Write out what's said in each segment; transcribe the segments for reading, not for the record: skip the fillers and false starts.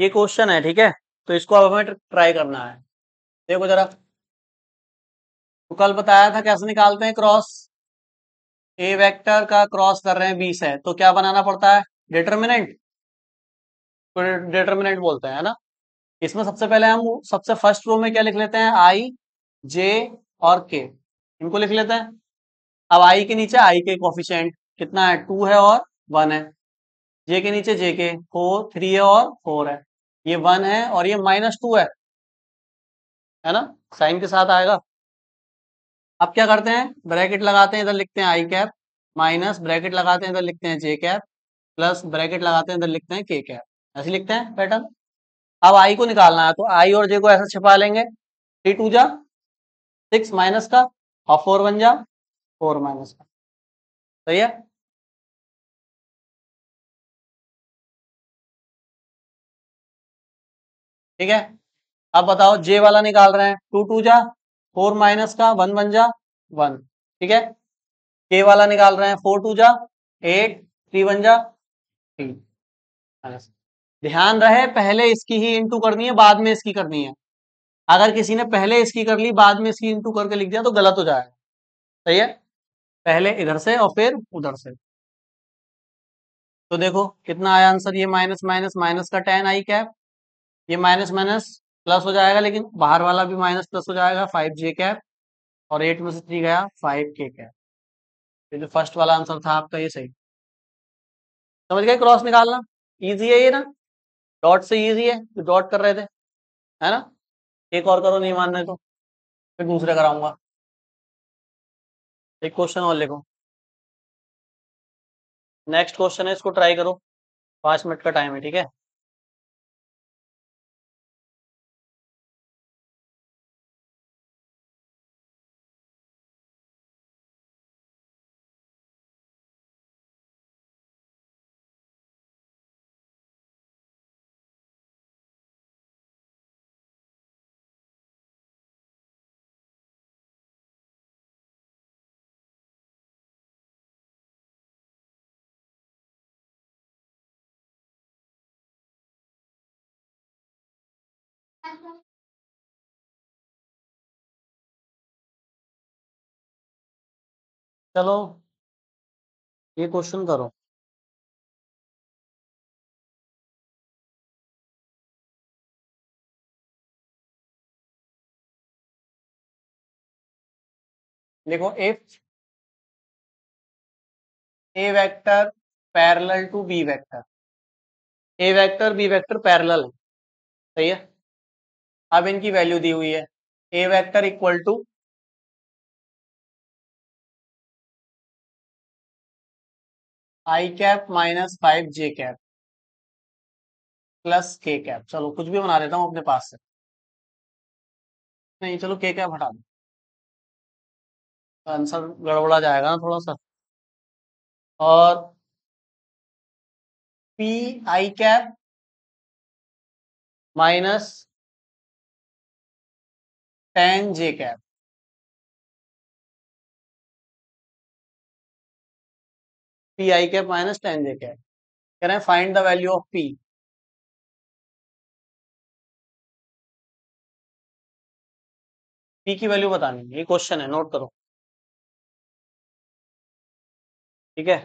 ये क्वेश्चन है, ठीक है। तो इसको अब हमें ट्राई करना है। देखो जरा, तो कल बताया था कैसे निकालते हैं क्रॉस। ए वेक्टर का क्रॉस कर रहे हैं 20 है, तो क्या बनाना पड़ता है? डिटर्मिनेंट। तो डिटर्मिनेंट बोलते हैं, है ना। इसमें सबसे पहले हम सबसे फर्स्ट रो में क्या लिख लेते हैं? आई, जे और के, इनको लिख लेते हैं। अब आई के नीचे आई के कोफिशिएंट कितना है? 2 है और 1 है। जे के नीचे जे के 4, 3 है और 4 है। ये 1 है और ये -2 है ना, साइन के साथ आएगा। अब क्या करते हैं? ब्रैकेट लगाते हैं, इधर लिखते हैं आई कैप, माइनस ब्रैकेट लगाते हैं, इधर लिखते हैं जे कैप, प्लस ब्रैकेट लगाते हैं, इधर लिखते हैं के कैप। ऐसे लिखते हैं पैटर्न। अब आई को निकालना है, तो आई और जे को ऐसे छिपा लेंगे। 3 2 जा 6 माइनस का, और 4 1 जा 4 माइनस का। सही है। ठीक है। अब बताओ, जे वाला निकाल रहे हैं। 2 2 जा 4 माइनस का, 1 1 जा 1। ठीक है। के वाला निकाल रहे हैं। 4 2 जा 8, 3 1 जा 3 माइनस। ध्यान रहे, पहले इसकी ही इंटू करनी है, बाद में इसकी करनी है। अगर किसी ने पहले इसकी कर ली, बाद में इसकी इंटू करके लिख दिया, तो गलत हो जाएगा। सही है। पहले इधर से और फिर उधर से। तो देखो कितना आया आंसर, ये माइनस माइनस माइनस का 10 आई कैप, ये माइनस माइनस प्लस हो जाएगा, लेकिन बाहर वाला भी माइनस प्लस हो जाएगा, 5 जे कैप, और 8 में से 3 गया 5 के कैप। ये जो फर्स्ट वाला आंसर था आपका, ये सही। समझ गए क्रॉस निकालना? इजी है ये ना, डॉट से इजी है, जो डॉट कर रहे थे, है ना। एक और करो, नहीं मानना है तो फिर दूसरे कराऊंगा। एक क्वेश्चन और लिखो। नेक्स्ट क्वेश्चन है, इसको ट्राई करो। 5 मिनट का टाइम है, ठीक है। चलो ये क्वेश्चन करो। देखो, if A vector parallel to B vector, A vector B vector parallel है। सही है। अब इनकी वैल्यू दी हुई है। A vector equal to I cap minus 5 J cap plus K cap. चलो कुछ भी बना लेता हूँ अपने पास से। नहीं, चलो के कैप हटा दो, आंसर गड़बड़ा जाएगा ना थोड़ा सा। और P I cap minus 10 J cap. P I cap minus 10 J cap. कह रहे हैं find the value of P. P की वैल्यू बतानी है, ये क्वेश्चन है, नोट करो। ठीक है,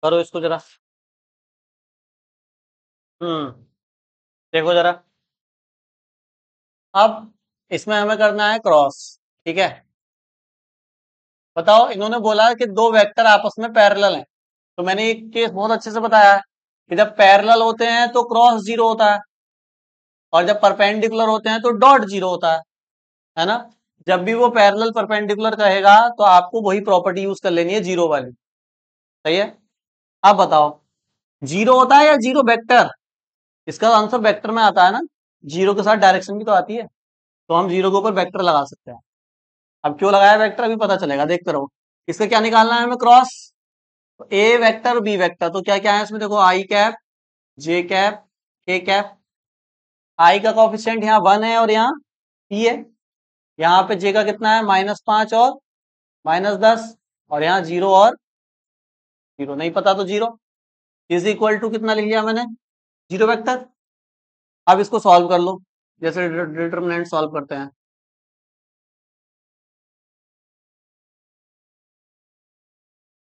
करो इसको जरा। हम्म, देखो जरा। अब इसमें हमें करना है क्रॉस। ठीक है। बताओ, इन्होंने बोला कि दो वेक्टर आपस में पैरेलल हैं, तो मैंने एक केस बहुत अच्छे से बताया है कि जब पैरेलल होते हैं तो क्रॉस जीरो होता है, और जब परपेंडिकुलर होते हैं तो डॉट जीरो होता है ना। जब भी वो पैरेलल परपेंडिकुलर कहेगा, तो आपको वही प्रॉपर्टी यूज कर लेनी है, जीरो वाली। सही है। अब बताओ, जीरो होता है या जीरो वेक्टर? इसका आंसर वेक्टर में आता है ना, जीरो के साथ डायरेक्शन भी तो आती है, तो हम जीरो के ऊपर वेक्टर लगा सकते हैं। अब क्यों लगाया वेक्टर, अभी पता चलेगा, देखते रहो। इसका क्या निकालना है हमें? क्रॉस। ए वेक्टर बी वेक्टर, तो क्या क्या है इसमें? देखो, आई cap, J cap, K cap. आई का कॉफिशिएंट यहाँ 1 है और यहाँ पी है। यहाँ पे जे का कितना है? -5 और -10, और यहाँ 0 और 0, नहीं पता तो 0। इज इक्वल टू कितना लिख लिया मैंने, जीरो वेक्टर। अब इसको सॉल्व कर लो, जैसे डिटरमिनेंट सॉल्व करते हैं।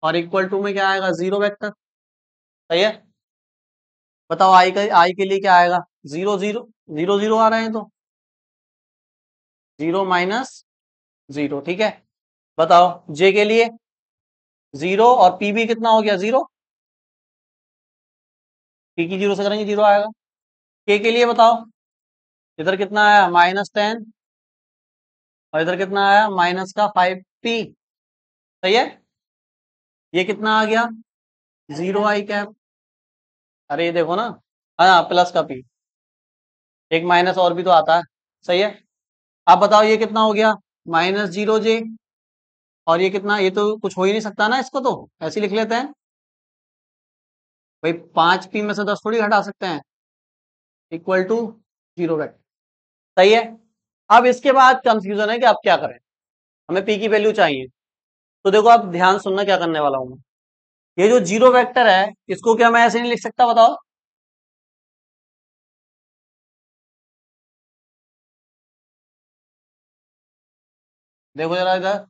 और इक्वल टू में क्या आएगा, जीरो वेक्टर। सही है। बताओ आई के लिए क्या आएगा, जीरो जीरो, जीरो जीरो आ रहे हैं तो जीरो माइनस जीरो। ठीक है। बताओ जे के लिए जीरो, और पी भी कितना हो गया, जीरो। पी की जीरो से करेंगे जीरो आएगा। के लिए बताओ, इधर कितना आया -10, और इधर कितना आया -5p। सही है। ये कितना आ गया, जीरो आई कैप। अरे ये देखो ना, हाँ प्लस का पी, एक माइनस और भी तो आता है। सही है। अब बताओ ये कितना हो गया, -0j। और ये कितना, ये तो कुछ हो ही नहीं सकता ना, इसको तो ऐसे ही लिख लेते हैं भाई, 5p में से 10 थोड़ी घटा सकते हैं, इक्वल टू जीरो वेक्टर। सही है। अब इसके बाद कंफ्यूजन है कि आप क्या करें, हमें p की वैल्यू चाहिए। तो देखो आप ध्यान सुनना क्या करने वाला हूं मैं। ये जो जीरो वेक्टर है, इसको क्या मैं ऐसे नहीं लिख सकता, बताओ। देखो जरा इधर,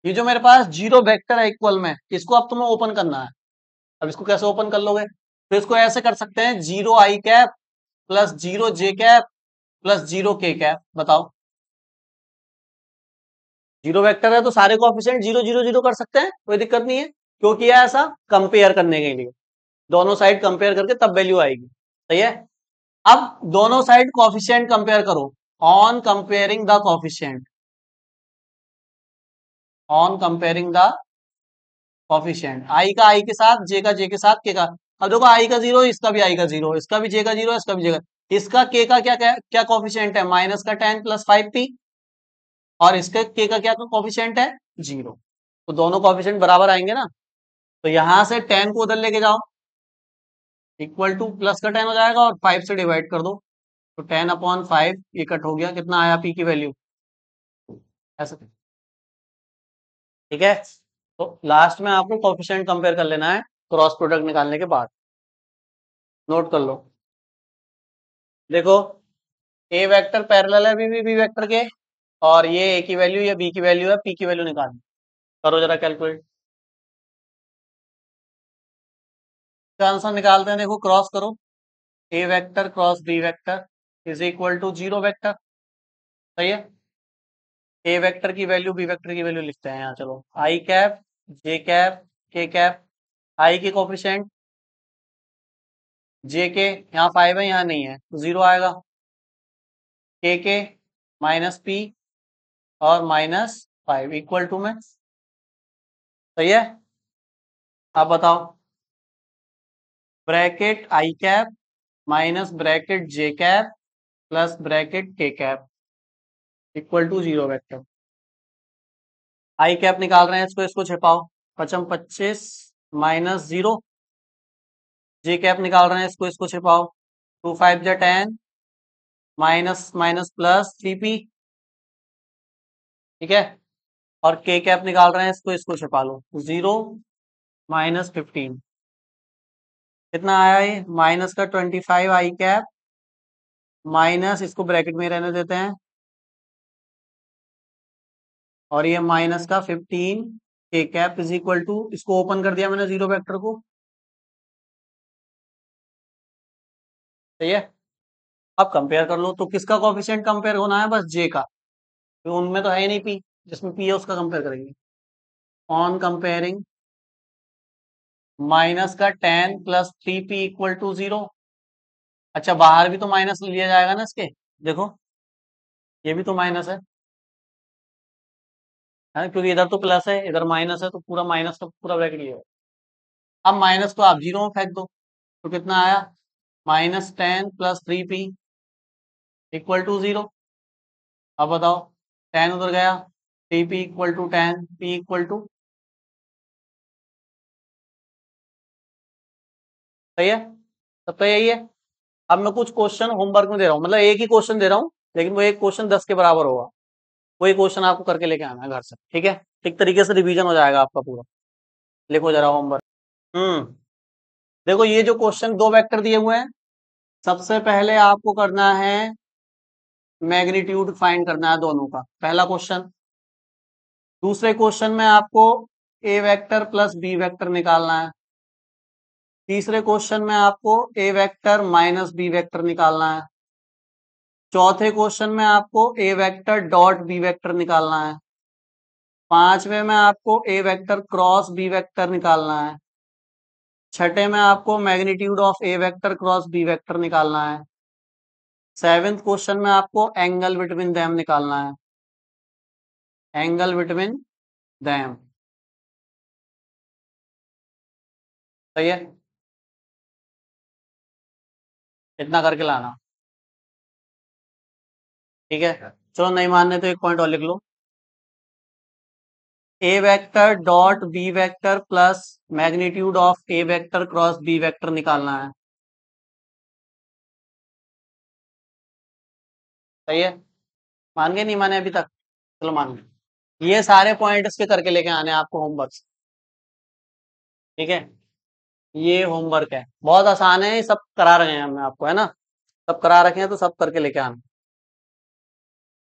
ये जो मेरे पास जीरो वेक्टर है इक्वल में, इसको अब तुम्हें ओपन करना है। अब इसको कैसे ओपन कर लोगे, तो इसको ऐसे कर सकते हैं, जीरो आई कैप प्लस जीरो जे कैप प्लस जीरो के कैप। बताओ, जीरो वेक्टर है तो सारे कोएफिशिएंट जीरो जीरो जीरो कर सकते हैं, कोई दिक्कत नहीं है। क्यों किया ऐसा, कंपेयर करने के लिए, दोनों साइड कंपेयर करके तब वैल्यू आएगी। सही है। अब दोनों साइड कोएफिशिएंट कंपेयर करो, on comparing the coefficient, on comparing the coefficient, I का आई के साथ, जे का जे के साथ, के का। अब देखो आई का जीरो, इसका भी आई का जीरो, इसका भी जे का जीरो, इसका भी जे का, इसका के का क्या क्या, क्या कोएफिशिएंट है, -10 प्लस 5p, और इसके के का क्या कोएफिशिएंट है, जीरो। तो दोनों कोएफिशिएंट बराबर आएंगे ना, तो यहां से 10 को उधर लेके जाओ, इक्वल टू प्लस का 10 हो जाएगा, और 5 से डिवाइड कर दो, तो 10/5 ये कट हो गया, कितना आया पी की वैल्यू, ऐसा। ठीक है। तो लास्ट में आपको कोएफिशिएंट कंपेयर कर लेना है, क्रॉस प्रोडक्ट निकालने के बाद। नोट कर लो। देखो, ए वेक्टर पैरेलल है बी वेक्टर के, और ये ए की वैल्यू, ये बी की वैल्यू है, पी की वैल्यू निकालनी। करो जरा कैलकुलेट, इसका आंसर निकालते हैं। देखो क्रॉस करो, A vector cross B vector is equal to zero vector. सही है। ए वेक्टर की वैल्यू बी वेक्टर की वैल्यू लिखते हैं यहाँ, चलो, I cap, J cap, K cap. I के कोफिशिएंट, जे के यहाँ 5 है, यहाँ नहीं है तो जीरो आएगा। के -p और -5 इक्वल टू में। सही है। अब बताओ, bracket I cap minus bracket J cap plus bracket K cap equal to zero vector. I cap निकाल रहे हैं, इसको इसको छिपाओ, 55 -0। जे कैप निकाल रहे हैं, इसको इसको छिपाओ, 2 5 जा 10, माइनस माइनस प्लस 3p। ठीक है। और के कैप निकाल रहे हैं, इसको इसको छिपा लो, 0 -15। कितना आया ये, माइनस का 25 आई कैप, माइनस इसको ब्रैकेट में रहने देते हैं, और ये माइनस का 15 के कैप इज इक्वल टू, इसको ओपन कर दिया मैंने जीरो वेक्टर को। सही है। अब कंपेयर कर लो, तो किसका कोफिशिएंट कंपेयर होना है, बस जे का, तो उनमें तो है ही नहीं पी, जिसमें पी है उसका कंपेयर करेंगे। ऑन कंपेयरिंग, माइनस का 10 प्लस 3p इक्वल टू 0। अच्छा बाहर भी तो माइनस लिया जाएगा ना इसके, देखो ये भी तो माइनस है क्योंकि इधर तो प्लस है, इधर माइनस है, तो पूरा माइनस का पूरा ब्रैकेट लिया। अब माइनस को आप जीरो में फेंक दो, तो कितना आया, -10 प्लस 3p इक्वल टू 0। अब बताओ, 10 उधर गया, 3p equal to 10, p equal to. सही है। तब तो यही है। अब मैं कुछ क्वेश्चन होमवर्क में दे रहा हूँ, मतलब एक ही क्वेश्चन दे रहा हूँ, लेकिन वो एक क्वेश्चन 10 के बराबर होगा। वही क्वेश्चन आपको करके लेके आना है घर से। ठीक है। ठीक तरीके से रिवीजन हो जाएगा आपका पूरा। लिखो जरा होमवर्क। देखो ये जो क्वेश्चन दो वेक्टर दिए हुए हैं, सबसे पहले आपको करना है मैग्नीट्यूड फाइंड करना है दोनों का, पहला क्वेश्चन। दूसरे क्वेश्चन में आपको A vector plus B vector निकालना है। तीसरे क्वेश्चन में आपको A vector minus B vector निकालना है। चौथे क्वेश्चन में आपको A vector dot B vector निकालना है। पांचवे में आपको A vector cross B vector निकालना है। छठे में आपको magnitude of A vector cross B vector निकालना है। सेवेंथ क्वेश्चन में आपको एंगल बिटवीन देम निकालना है, एंगल बिटवीन देम। सही है, इतना करके लाना। ठीक है, चलो नहीं मानने तो एक पॉइंट और लिख लो। A vector dot B vector plus magnitude of A vector cross B vector निकालना है। सही है, मान गए नहीं माने अभी तक? चलो मान गए। ये सारे पॉइंट इसके करके लेके आने हैं आपको होमवर्क। ठीक है, ये होमवर्क है, बहुत आसान है, ये सब करा रहे हैं हम आपको, है ना? सब करा रखे हैं तो सब करके लेके आना।